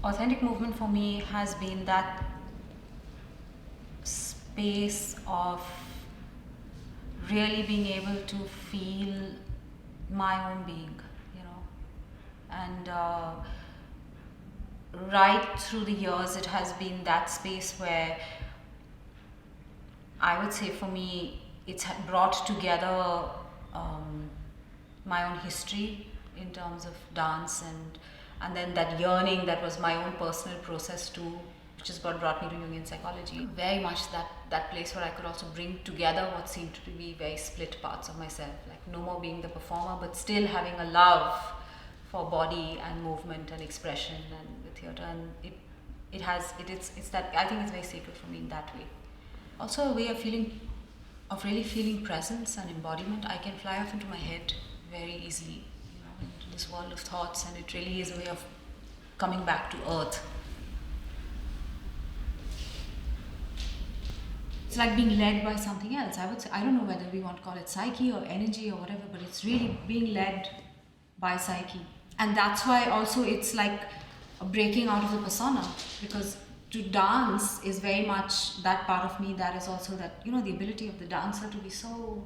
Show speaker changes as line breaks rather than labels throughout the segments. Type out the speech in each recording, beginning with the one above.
Authentic movement for me has been that space of really being able to feel my own being, you know, and right through the years it has been that space where I would say for me it's brought together my own history in terms of dance, and then that yearning that was my own personal process too, which is what brought me to Jungian psychology. Very much that place where I could also bring together what seemed to be very split parts of myself, like no more being the performer but still having a love for body and movement and expression and the theatre, and it's that I think it's very sacred for me in that way. Also a way of really feeling presence and embodiment. I can fly off into my head very easily, you know, into this world of thoughts, and it really is a way of coming back to earth. It's like being led by something else. I would say, I don't know whether we want to call it psyche or energy or whatever, but it's really being led by psyche. And that's why also it's like a breaking out of the persona, because to dance is very much that part of me that is also that, you know, the ability of the dancer to be so,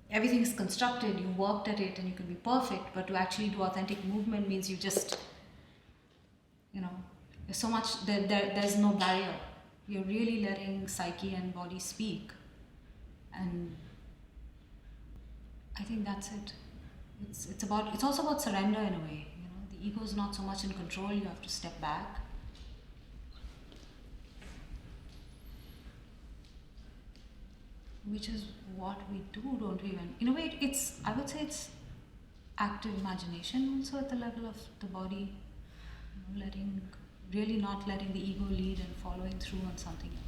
everything is constructed, you worked at it and you can be perfect, but to actually do authentic movement means you just, you know, there's so much, there's no barrier. You're really letting psyche and body speak. And I think that's it. It's also about surrender in a way, you know. The ego is not so much in control, you have to step back. Which is what we do, don't we? In a way, I would say it's active imagination also at the level of the body, you know, really not letting the ego lead and following through on something else.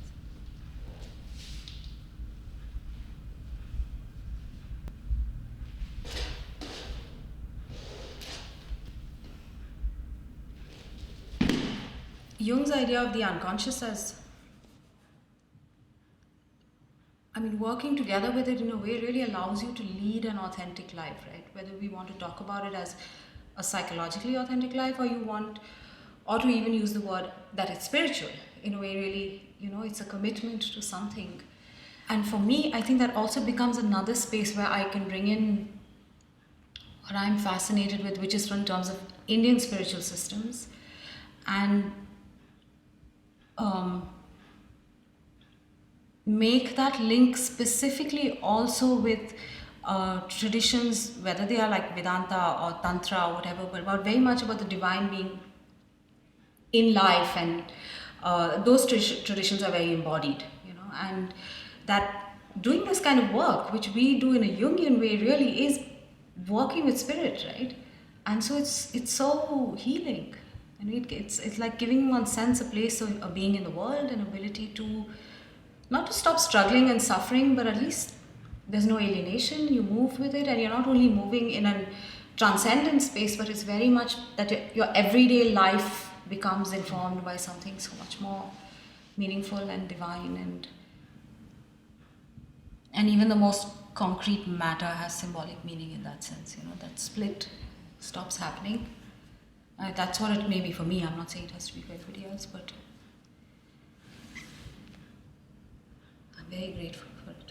Jung's idea of the unconscious as, I mean, working together with it in a way really allows you to lead an authentic life, right? Whether we want to talk about it as a psychologically authentic life, or to even use the word that it's spiritual, in a way really, you know, it's a commitment to something. And for me, I think that also becomes another space where I can bring in what I'm fascinated with, which is from terms of Indian spiritual systems, and make that link specifically also with traditions, whether they are like Vedanta or Tantra or whatever, but very much about the divine being in life, and those traditions are very embodied, you know, and that doing this kind of work, which we do in a Jungian way, really is working with spirit, right? And so it's so healing, and it's like giving one sense a place of being in the world, an ability to not to stop struggling and suffering, but at least there's no alienation. You move with it, and you're not only moving in a transcendent space, but it's very much that your everyday life becomes informed by something so much more meaningful and divine, and even the most concrete matter has symbolic meaning in that sense, you know, that split stops happening. That's what it may be for me. I'm not saying it has to be for everybody else, but I'm very grateful for it.